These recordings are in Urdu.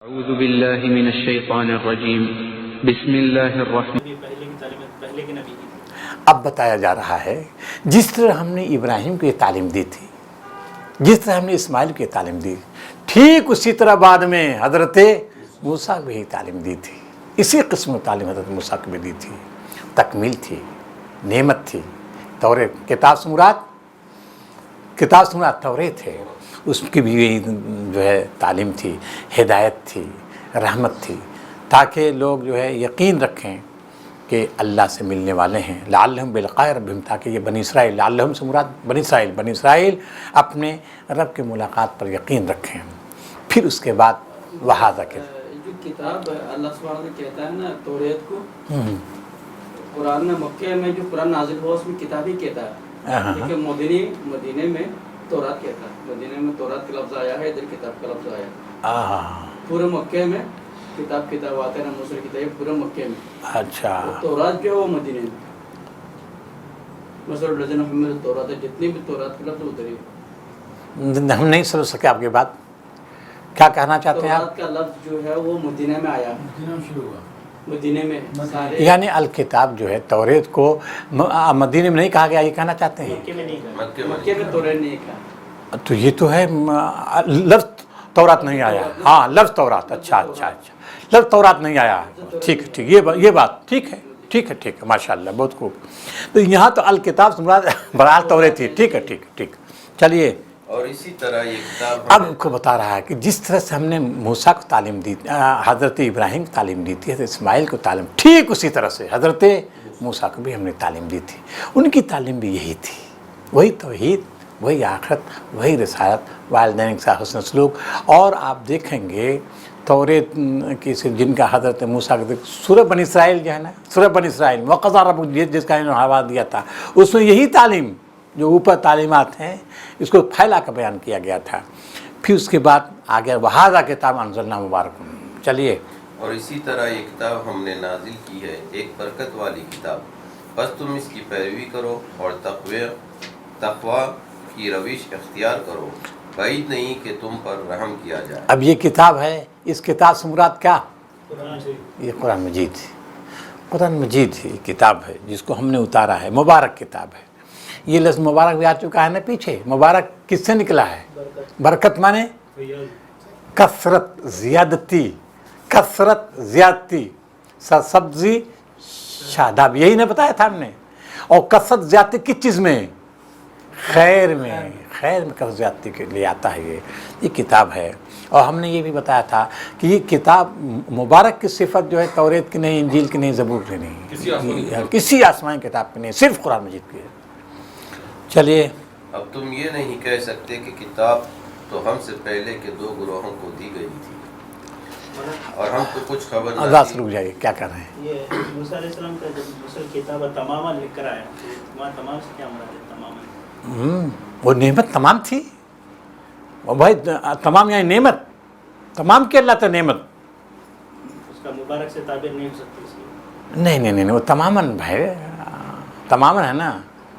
اعوذ باللہ من الشیطان الرجیم بسم اللہ الرحمن اب بتایا جا رہا ہے جس طرح ہم نے ابراہیم کو یہ تعلیم دی تھی، جس طرح ہم نے اسماعیل کو یہ تعلیم دی، ٹھیک اسی طرح بعد میں حضرت موسیٰ کو یہی تعلیم دی تھی۔ اسی قسم کی تعلیم حضرت موسیٰ کو بھی دی تھی، تکمیل تھی، نعمت تھی۔ توریت کتاب سے مراد توریت ہے، اس کی بھی یہی جو ہے تعلیم تھی، ہدایت تھی، رحمت تھی، تاکہ لوگ جو ہے یقین رکھیں کہ اللہ سے ملنے والے ہیں۔ لعلہم بلقاء ربہم، تاکہ یہ بنی اسرائیل، لعلہم سے مراد بنی اسرائیل اپنے رب کی ملاقات پر یقین رکھیں۔ پھر اس کے بعد وہذا کے جو کتاب اللہ سبحانہ نے کہتا ہے نا توریت کو، قرآن میں مکہ میں جو قرآن نازل ہوا اس میں کتاب ہی کہتا ہے، لیکن مدینے میں تورات کہتا ہے۔ مدینے میں تورات کا لفظ آیا ہے، ادھر کتاب کا لفظ آیا ہے۔ پورے مکے میں کتاب آتے ہیں نا، موسیٰ کی کتاب پورے مکے میں۔ اچھا، تورات جو ہے وہ مدینے میں، مثلا الذین حملوا التوراۃ، جتنی بھی تورات کا لفظ ادھر ہی۔ ہم نہیں سمجھ سکے آپ کی بات، کیا کہنا چاہتے ہیں آپ؟ تورات کا لفظ جو ہے وہ مدینے میں آیا، مدینے میں سارے، یعنی الکتاب جو ہے توریت کو مدینے میں نہیں کہا گیا، یہ کہنا چاہتے ہیں؟ مکے میں تورات نہیں کہا۔ تو یہ تو ہے لفظ تورات نہیں آیا، ہاں لفظ تورات، اچھا لفظ تورات نہیں آیا، ٹھیک یہ بات ٹھیک ہے ماشاءاللہ، بہت خوب۔ تو یہاں تو الکتاب سے مراد برحال توریت تھی، ٹھیک ہے چلیے۔ اور اسی طرح یہ کتاب اب کو بتا رہا ہے کہ جس طرح سے ہم نے موسیٰ کو تعلیم دی، حضرت ابراہیم کو تعلیم دی تھی، حضرت اسماعیل کو تعلیم، ٹھیک اسی طرح سے حضرت موسیٰ کو بھی ہم نے تعلیم دی تھی۔ ان کی تعلیم بھی یہی تھی، وہی توحید، وہی آخرت، وہی رسالت، والدین کے ساتھ حسن سلوک۔ اور آپ دیکھیں گے توریت کی جن کا حضرت موسیٰ کا سورہ بنی اسرائیل جو ہے نا، سورہ بنی اسرائیل وَقَضَىٰ رَبُّكَ جس کا انہوں نے حوالہ دیا تھا، اس میں یہی تعلیم جو اوپر تعلیمات ہیں اس کو پھیلا کر بیان کیا گیا تھا۔ پھر اس کے بعد آگے وَهَٰذَا کتاب انزلناہ مبارک، چلیے۔ اور اسی طرح یہ کتاب ہم نے نازل کی ہے، ایک برکت والی کتاب، بس تم اس کی پیروی کرو اور تقوی کی روش اختیار کرو، بعید نہیں کہ تم پر رحم کیا جائے۔ اب یہ کتاب ہے، اس کتاب سے مراد کیا؟ یہ قرآن مجید ہے، قرآن مجید ہی کتاب ہے جس کو ہم نے اتارا ہے، مبارک کتاب ہے۔ یہ لفظ مبارک بھی آ چکا ہے نا پیچھے، مبارک کس سے نکلا ہے؟ برکت مانے کثرت زیادتی، سبزی شاداب، یہی نہ بتایا تھا ہم نے۔ اور کثرت زیادتی کس چیز میں؟ خیر میں کثرت زیادتی کے لیے آتا ہے یہ کتاب ہے۔ اور ہم نے یہ بھی بتایا تھا کہ یہ کتاب مبارک کی صفت جو ہے توریت کی نہیں، انجیل کی نہیں، زبور کی نہیں، کسی آسمانی کتاب کی نہیں، صرف قرآن مجید کی ہے۔ چلیے۔ اب تم یہ نہیں کہہ سکتے کہ کتاب تو ہم سے پہلے کے دو گروہوں کو دی گئی تھی اور ہم کو کچھ خبر نہ آزاد تھی۔ رک جائیے، کیا کر رہے ہیں؟ یہ موسیٰ علیہ السلام کا جب موسیٰ کتاب تماما لکھ کر آیا، وہاں تمام سے کیا مراد ہے؟ تماما وہ نعمت تمام تھی، وہ بھائی تمام یعنی نعمت، تمام کے اللہ تعالی نعمت، اس کا مبارک سے تعبیر نہیں ہو سکتی اس کی۔ نہیں وہ تماماً بھائی، تماماً ہے نا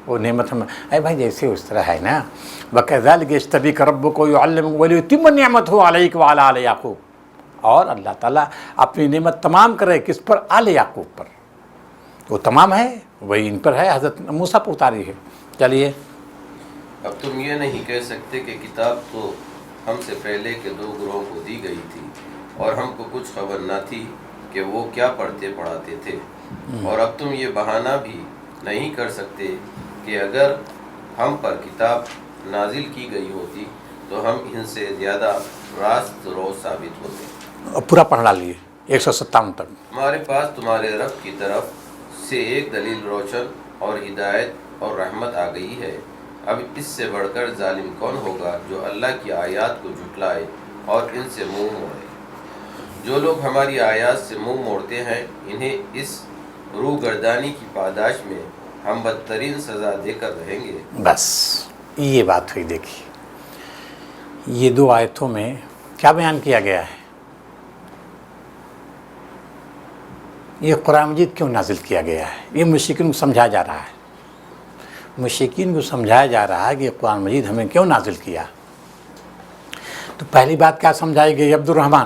وہ نعمت ہم، اے بھائی جیسے اس طرح ہے نا، وَكَذَلِكَ يَجْتَبِيكَ رَبُّكَ وَيُعَلِّمُكَ وَلِيُتِمَّ نِعْمَتَهُ عَلَيْكَ وَعَلَىٰ آلِ یعقوب۔ اور اللہ تعالیٰ اپنی نعمت تمام کرے کس پر؟ آل یعقوب پر، وہ تمام ہے، وہی ان پر ہے، حضرت موسیٰ پر اتاری ہے۔ چلیے۔ اب تم یہ نہیں کہہ سکتے کہ کتاب تو ہم سے پہلے کے دو گروہوں کو دی گئی تھی اور ہم کو کچھ خبر نہ تھی کہ وہ کیا پڑھتے پڑھاتے تھے۔ اور اب تم یہ بہانہ بھی نہیں کر سکتے کہ اگر ہم پر کتاب نازل کی گئی ہوتی تو ہم ان سے زیادہ راست رو ثابت ہوتے۔ پورا پڑھ ڈالیے 157 تک۔ ہمارے پاس تمہارے رب کی طرف سے ایک دلیل روشن اور ہدایت اور رحمت آ گئی ہے۔ اب اس سے بڑھ کر ظالم کون ہوگا جو اللہ کی آیات کو جھٹلائے اور ان سے منہ موڑے؟ جو لوگ ہماری آیات سے منہ موڑتے ہیں انہیں اس روگردانی کی پاداش میں ہم بدترین سزا دے کر رہیں گے۔ بس یہ بات ہوئی، دیکھیے یہ دو آیتوں میں کیا بیان کیا گیا ہے؟ یہ قرآن مجید کیوں نازل کیا گیا ہے؟ یہ مشرکین کو سمجھایا جا رہا ہے، مشرکین کو سمجھایا جا رہا ہے کہ یہ قرآن مجید ہمیں کیوں نازل کیا۔ تو پہلی بات کیا سمجھائی گئی عبد الرحمن؟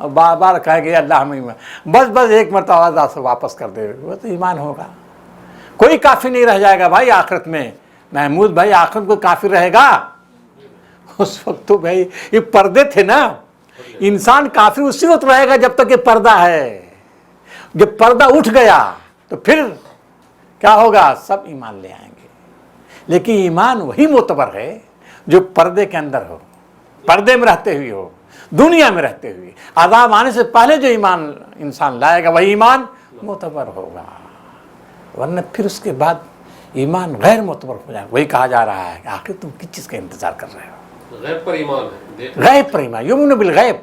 اور بار بار کہے کہ اللہ ہمیں بس ایک مرتبہ اللہ سے واپس کر دے، وہ تو ایمان ہوگا۔ کوئی کافر نہیں رہ جائے گا بھائی آخرت میں، محمود بھائی آخرت کو کافر رہے گا؟ اس وقت تو بھائی یہ پردے تھے نا، انسان کافر اسی وقت رہے گا جب تک یہ پردہ ہے، جب پردہ اٹھ گیا تو پھر کیا ہوگا؟ سب ایمان لے آئیں گے۔ لیکن ایمان وہی معتبر ہے جو پردے کے اندر ہو، پردے میں رہتے ہوئے ہو، دنیا میں رہتے ہوئے، عذاب آنے سے پہلے جو ایمان انسان لائے گا وہی ایمان معتبر ہوگا، ورنہ پھر اس کے بعد ایمان غیر معتبر ہو جائے گا۔ وہی کہا جا رہا ہے کہ آخر تم کس چیز کا انتظار کر رہے ہو؟ غیب پر ایمان ہے، غیب پر ایمان، یؤمن بالغیب۔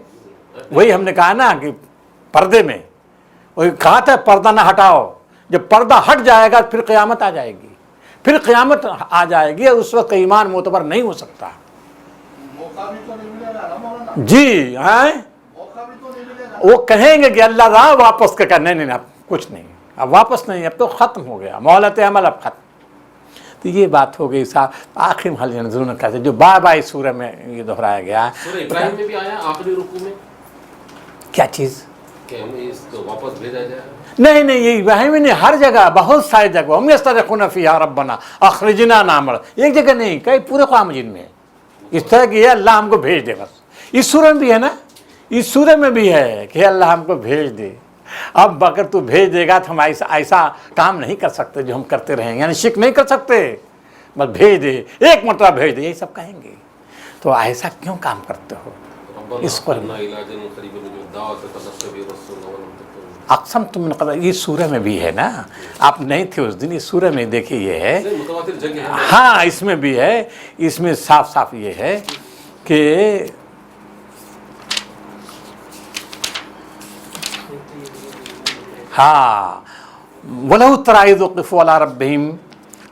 وہی ہم نے کہا نا کہ پردے میں وہی کہا تھا پردہ نہ ہٹاؤ، جب پردہ ہٹ جائے گا پھر قیامت آ جائے گی، پھر قیامت آ جائے گی اور اس وقت ایمان معتبر نہیں ہو سکتا۔ جی ہاں، وہ کہیں گے کہ اللہ راہ واپس کا نہیں اب کچھ نہیں، اب واپس نہیں، اب تو ختم ہو گیا، مہلت عمل اب ختم۔ تو یہ بات ہو گئی صاحب۔ آخر میں حل ضرور کہتے جو بار بار اس سورہ میں یہ دہرایا گیا، سورہ ابراہیم میں بھی آیا آخری رکوع میں کیا چیز؟ کہ ہمیں اس کو واپس بھیجا جائے۔ نہیں یہ ابراہیم نے ہر جگہ، بہت ساری جگہ، ہم یسترخون فیہا ربنا اخرجنا نعمل، ایک جگہ نہیں، کئی پورے قرآن مجید میں اس طرح کی ہے اللہ ہم کو بھیج دے۔ بس اس سورہ میں بھی ہے نا، اس سورہ میں بھی ہے کہ اللہ ہم کو بھیج دے۔ اب اگر تو بھیج دے گا تو ہم ایسا کام نہیں کر سکتے جو ہم کرتے رہیں، یعنی شک نہیں کر سکتے، بس بھیج دے، ایک مرتبہ بھیج دے، یہی سب کہیں گے۔ تو ایسا کیوں کام کرتے ہو؟ اس پر اقسم تم یہ سورہ میں بھی ہے نا، آپ نہیں تھے اس دن، اس سورہ میں دیکھیے یہ ہے، متواتر جگہ ہے۔ ہاں اس میں بھی ہے، اس میں صاف صاف یہ ہے کہ ہاں وَلَوْ تَرَىٰ إِذْ وُقِفُوا عَلَىٰ رَبِّهِمْ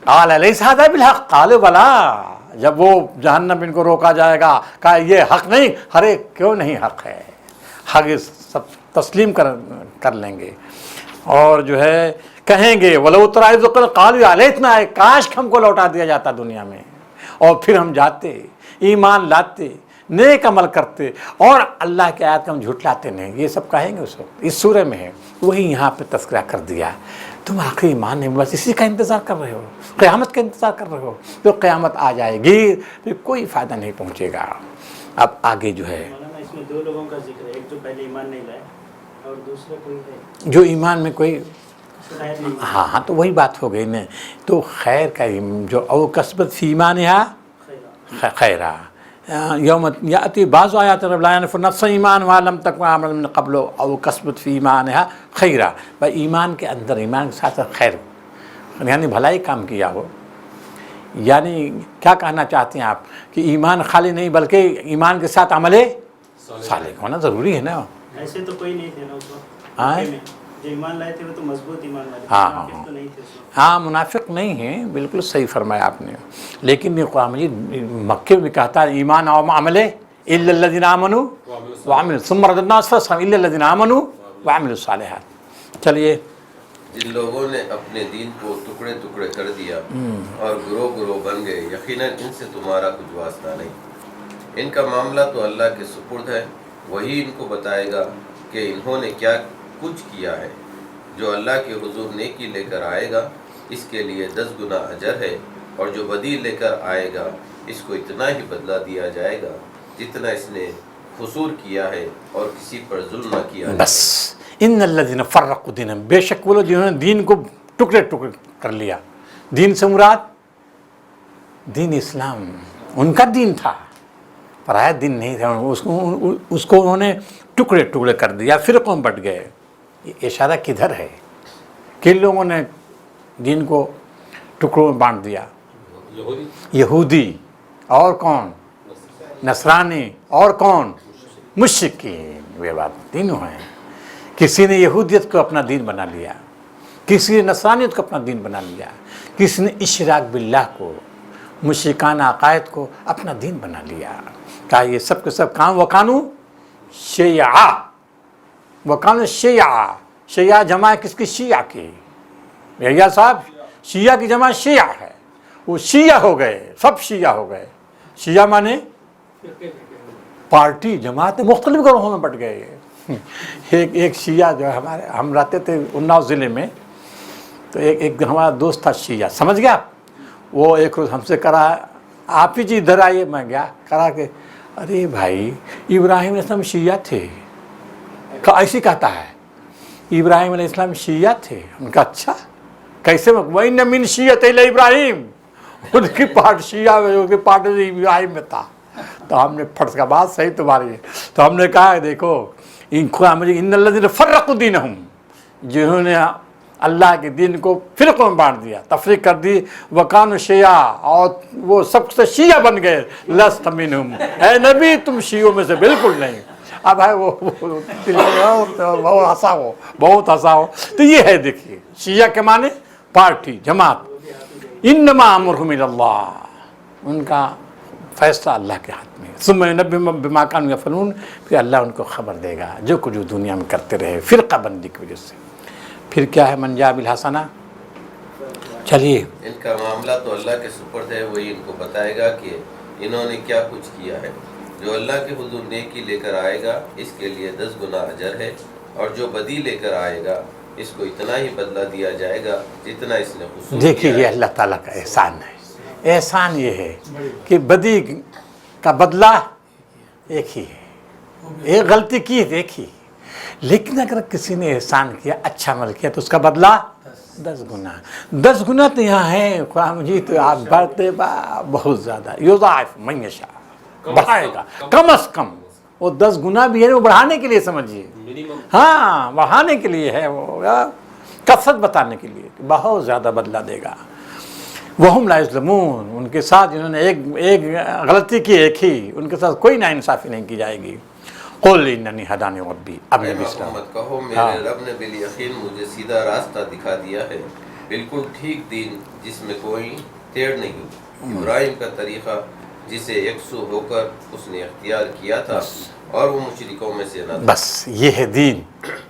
قَالَ أَلَيْسَ هَٰذَا بِالْحَقِّ قَالُوا بَلَىٰ۔ جب وہ جہنم ان کو روکا جائے گا، کہا یہ حق نہیں، ارے کیوں نہیں حق ہے، حق سب تسلیم کر لیں گے، اور جو ہے کہیں گے وَلَوْ تَرَىٰ إِذْ وُقِفُوا قَالُوا يَا لَيْتَنَا، کاش ہم کو لوٹا دیا جاتا دنیا میں، اور پھر ہم جاتے، ایمان لاتے، نیک عمل کرتے، اور اللہ کی آیات کو ہم جھٹلاتے نہیں، یہ سب کہیں گے اس وقت۔ اس سورہ میں ہے، وہی یہاں پہ تذکرہ کر دیا۔ تم آخری ایمان نہیں، بس اسی کا انتظار کر رہے ہو، قیامت کا انتظار کر رہے ہو، تو قیامت آ جائے گی پھر کوئی فائدہ نہیں پہنچے گا۔ اب آگے جو ہے مولانا اس میں دو لوگوں کا ذکر ہے، ایک جو پہلے ایمان نہیں لائے اور دوسرا کوئی ہے جو ایمان میں کوئی، خیر نہیں، ہاں تو وہی بات ہو گئی نا، تو خیر کا جو او کسبت فی ایمانہا خیرا، یوم یاتی بعض آیات رب لا ینفع نفس ایمانہا لم تکن عملت من قبل او کسبت فی ایمانہا خیرا، بھائی ایمان کے اندر، ایمان کے ساتھ خیر یعنی بھلائی کام کیا ہو، یعنی کیا کہنا چاہتے ہیں آپ کہ ایمان خالی نہیں بلکہ ایمان کے ساتھ عمل صالح ہونا ضروری ہے نا۔ ایسے تو کوئی نہیں تھے نا اس وقت ہاں مکے میں، جو ایمان لائے تھے وہ تو مضبوط ایمان والے تھے، ہاں، منافق تو نہیں تھے اس وقت۔ ہاں منافق نہیں ہیں، بالکل صحیح فرمایا آپ نے، لیکن یہ قرآن مجید مکے میں کہتا ہے ایمان اور عمل الا الذین آمنوا وعملوا ثم رددنا اسفل السافلین الا الذین آمنوا وعملوا الصالحات۔ چلیے، جن لوگوں نے اپنے دین کو ٹکڑے ٹکڑے کر دیا اور گروہ گروہ بن گئے، یقیناً ان سے تمہارا کچھ واسطہ نہیں، ان کا معاملہ تو اللہ کے سپرد ہے، وہی ان کو بتائے گا کہ انہوں نے کیا کچھ کیا ہے۔ جو اللہ کے حضور نیکی لے کر آئے گا اس کے لیے 10 گنا اجر ہے، اور جو بدی لے کر آئے گا اس کو اتنا ہی بدلہ دیا جائے گا جتنا اس نے قصور کیا ہے، اور کسی پر ظلم نہ کیا ہے۔ بس ان الذین فرقوا دینہم، بے شک وہ لوگ جنہوں نے دین کو ٹکڑے ٹکڑے کر لیا، دین سے مراد دین اسلام ان کا دین تھا، پرایا دین نہیں تھا، اس کو انہوں نے ٹکڑے ٹکڑے کر دیا، فرقوں میں بٹ گئے۔ یہ اشارہ کدھر ہے؟ کن لوگوں نے دین کو ٹکڑوں میں بانٹ دیا؟ یہودی، اور کون؟ نصرانی، اور کون؟ مشرکین۔ یہ بات تینوں ہیں، کسی نے یہودیت کو اپنا دین بنا لیا، کسی نے نصرانیت کو اپنا دین بنا لیا، کسی نے اشراک باللہ کو، مشرکانہ عقائد کو اپنا دین بنا لیا۔ کہا یہ سب کے سب کام وکانو شیعہ، وکانو شیعہ، شیعہ جمع کس کی؟ شیعہ کی۔ بھیا صاحب شیعہ کی جمع شیعہ ہے، وہ شیعہ ہو گئے، سب شیعہ ہو گئے۔ شیعہ مانے پارٹی، جماعت مختلف گروہوں میں بٹ گئے، ایک شیعہ جو ہے ہمارے، ہم رہتے تھے اناؤ ضلع میں، تو ایک ہمارا دوست تھا شیعہ، سمجھ گیا آپ؟ وہ ایک روز ہم سے کرا، آپ ہی جی ادھر آئیے، میں گیا کرا کے، ارے بھائی ابراہیم علیہ السلام شیعہ تھے، ایسی کہتا ہے ابراہیم علیہ السلام شیعہ تھے؟ ان کا اچھا کیسے؟ وَإِنَّ مِن شِيَّةِ ابراہیم، ان کی پارٹ شیعہ میں، ان کی پارٹ ابراہیم میں تھا۔ تو ہم نے پھٹ کا بات صحیح تمہاری ہے، تو ہم نے کہا دیکھو ان الذین فرقوا دینہم، جنہوں نے اللہ کے دین کو فرقوں میں بانٹ دیا، تفریق کر دی، وَكَانُوا شِيَعًا، اور وہ سب سے شیعہ بن گئے، لَسْتَ مِنْهُمْ، اے نبی تم شیعوں میں سے بالکل نہیں۔ اب ہے وہ بہت ہنسا ہو، بہت ہنسا ہو۔ تو یہ ہے دیکھیے شیعہ کے معنی پارٹی، جماعت۔ انما امرهم الى اللہ، ان کا فیصلہ اللہ کے ہاتھ میں۔ ثم ينبئهم بما كانوا يفعلون، پھر اللہ ان کو خبر دے گا جو کچھ دنیا میں کرتے رہے فرقہ بندی کی وجہ سے۔ پھر کیا ہے؟ من جاء بالحسنہ، چلیے ان کا معاملہ تو اللہ کے سپرد ہے، وہی ان کو بتائے گا کہ انہوں نے کیا کچھ کیا ہے۔ جو اللہ کے حضور نیکی لے کر آئے گا اس کے لیے 10 گنا اجر ہے، اور جو بدی لے کر آئے گا اس کو اتنا ہی بدلہ دیا جائے گا جتنا اس نے قصور دیکھیے کیا یہ ہے۔ اللہ تعالیٰ کا احسان ہے۔ احسان یہ ہے کہ بدی کا بدلہ ایک ہی ہے، ایک غلطی کی ہے ایک ہی، لیکن اگر کسی نے احسان کیا، اچھا عمل کیا تو اس کا بدلہ 10 گنا۔ 10 گنا تو یہاں ہے قرآن مجید، تو آپ بڑھتے بہت زیادہ، یضاعف من یشاء، بڑھائے گا کم از کم۔ وہ 10 گنا بھی ہے وہ بڑھانے کے لیے، سمجھیے، ہاں بڑھانے کے لیے ہے، وہ کثرت بتانے کے لیے، بہت زیادہ بدلہ دے گا۔ وہم لا یظلمون، ان کے ساتھ جنہوں نے ایک غلطی کی، ایک ہی، ان کے ساتھ کوئی ناانصافی نہیں کی جائے گی۔ قل اننی ہدانی ربی، اب اے نبی اسلام، محمد کہو میرے رب نے بالیقین مجھے سیدھا راستہ دکھا دیا ہے، بالکل ٹھیک دین جس میں کوئی ٹیڑھ نہیں، ابراہیم کا طریقہ جسے یکسو ہو کر اس نے اختیار کیا تھا، اور وہ مشرکوں میں سے نہ تھا۔ بس یہ ہے دین۔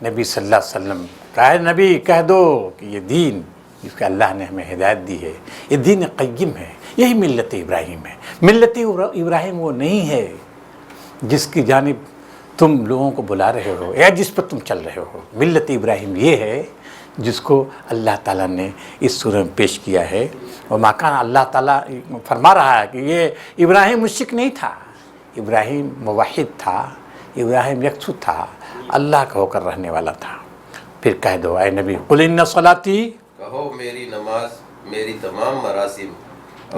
نبی صلی اللہ علیہ وسلم کہا، نبی کہہ دو کہ یہ دین جس کا اللہ نے ہمیں ہدایت دی ہے، یہ دین قیم ہے، یہی ملت ابراہیم ہے۔ ملت ابراہیم وہ نہیں ہے جس کی جانب تم لوگوں کو بلا رہے ہو یا جس پر تم چل رہے ہو۔ ملت ابراہیم یہ ہے جس کو اللہ تعالیٰ نے اس سورہ میں پیش کیا ہے۔ اور مکان اللہ تعالیٰ فرما رہا ہے کہ یہ ابراہیم مشرک نہیں تھا، ابراہیم موحد تھا، ابراہیم یکسو تھا، اللہ کا ہو کر رہنے والا تھا۔ پھر کہہ دو اے نبی، قل ان صلاتی، کہو میری نماز، میری تمام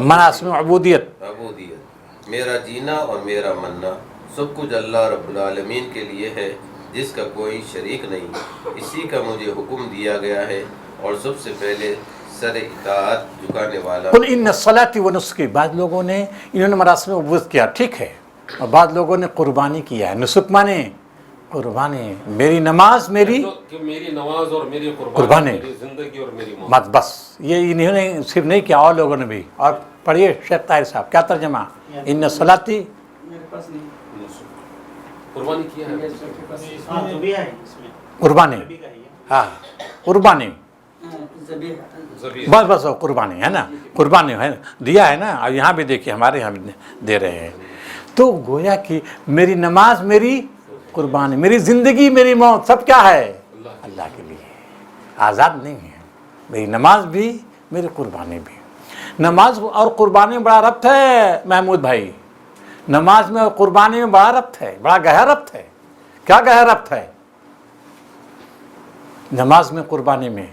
مراسم عبودیت، میرا جینا اور میرا مرنا سب کچھ اللہ رب العالمین کے لیے ہے، جس کا کوئی شریک نہیں، اسی کا مجھے حکم دیا گیا ہے، اور سب سے پہلے سر اطاعت جھکانے والا۔ قل ان صلاتی و نسکی، بعض لوگوں نے انہوں نے مراسم عبودیت کیا، ٹھیک ہے، اور بعض لوگوں نے قربانی کیا ہے۔ نسک مانے قربانی، میری نماز، میری نماز اور میری قربانی، میری زندگی اور میری موت۔ بس یہ انہوں نے صرف نہیں کیا، اور لوگوں نے بھی۔ اور پڑھیے شیخ طاہر صاحب کیا ترجمہ، ان صلاتی، میرے پاس نہیں، قربانی کیا ہے، ہاں تو بھی ہے اس میں، قربانی، بھی کا ہی ہے۔ ہاں قربانی، ذبیحہ۔ بس بس وہ قربانی ہے نا، قربانی ہے، دیا ہے نا۔ اب یہاں بھی دیکھیے ہمارے یہاں بھی دے رہے ہیں۔ تو گویا کہ میری نماز، میری قربانی، میری زندگی، میری موت، سب کیا ہے؟ اللہ کے لیے، آزاد نہیں ہے۔ میری نماز بھی، میری قربانی بھی۔ نماز اور قربانی میں بڑا ربط ہے محمود بھائی، نماز میں اور قربانی میں بڑا ربط ہے، بڑا گہرا ربط ہے۔ کیا گہرا ربط ہے نماز میں، قربانی میں؟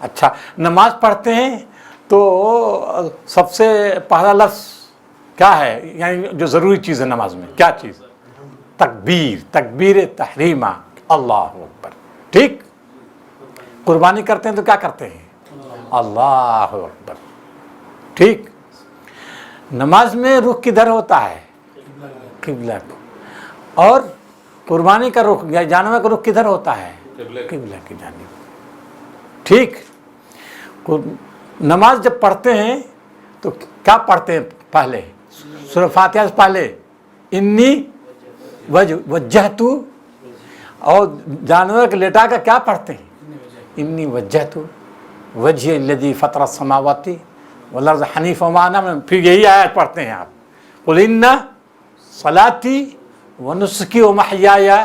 اچھا، نماز پڑھتے ہیں تو سب سے پہلا لفظ کیا ہے، یعنی جو ضروری چیز ہے نماز میں، کیا چیز؟ تکبیر، تکبیر تحریمہ، اللہ اکبر، ٹھیک۔ قربانی کرتے ہیں تو کیا کرتے ہیں؟ اللہ اکبر، ٹھیک۔ نماز میں رخ کدھر ہوتا ہے؟ قبلہ کو۔ اور قربانی کا رخ یا جانور کا رخ کدھر ہوتا ہے؟ قبلہ کی جانب، ٹھیک۔ نماز جب پڑھتے ہیں تو کیا پڑھتے ہیں پہلے؟ سورہ فاتحہ سے پہلے انی وجہتو، اور جانور کے لیٹا کر کیا پڑھتے ہیں؟ انی وجہتو وجہ الذی فطر السماوات والارض حنیفا وما انا من، پھر یہی آیت پڑھتے ہیں آپ، قل ان صلاتی و نسکی و محیایا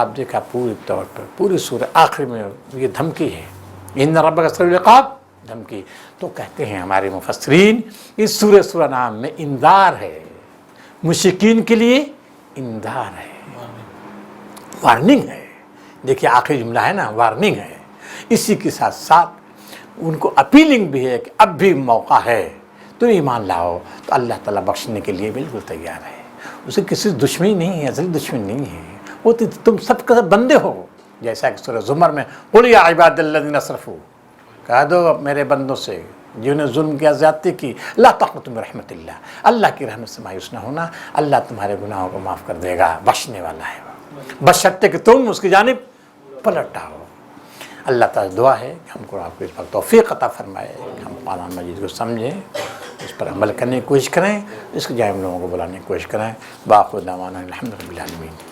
آپ دیکھا پوری طور پر پوری سورہ آخر میں یہ دھمکی ہے، ان ربک سریع العقاب، دھمکی. تو کہتے ہیں ہمارے مفسرین اس سورہ نام میں انذار ہے، مشرکین کے لیے انذار ہے، وارننگ ہے. دیکھیے آخری جملہ ہے نا، وارننگ ہے. اسی کے ساتھ ساتھ ان کو اپیلنگ بھی ہے کہ اب بھی موقع ہے، تو ایمان لاؤ. تو اللہ تعالیٰ بخشنے کے لیے بالکل تیار ہے. اسے کسی دشمنی نہیں ہے، اصل دشمنی نہیں ہے، وہ تو تم سب کا بندے ہو. جیسا کہ سورہ زمر میں قل یا عباد الذین اسرفوا، کہہ دو میرے بندوں سے جنہوں نے ظلم کیا، زیادتی کی، لا تقنطوا من رحمت اللہ، اللہ کی رحمت سے مایوس نہ ہونا، اللہ تمہارے گناہوں کو معاف کر دے گا، بخشنے والا ہے بشرطے کہ تم اس کی جانب پلٹ آؤ. اللہ تعالیٰ دعا ہے کہ ہم کو آپ کو اس پر توفیق عطا فرمائے کہ ہم قرآن مجید کو سمجھیں، اس پر عمل کرنے کی کوشش کریں، اس کے جانب لوگوں کو بلانے کی کوشش کریں. باخر دعوانا الحمد للہ العالمین.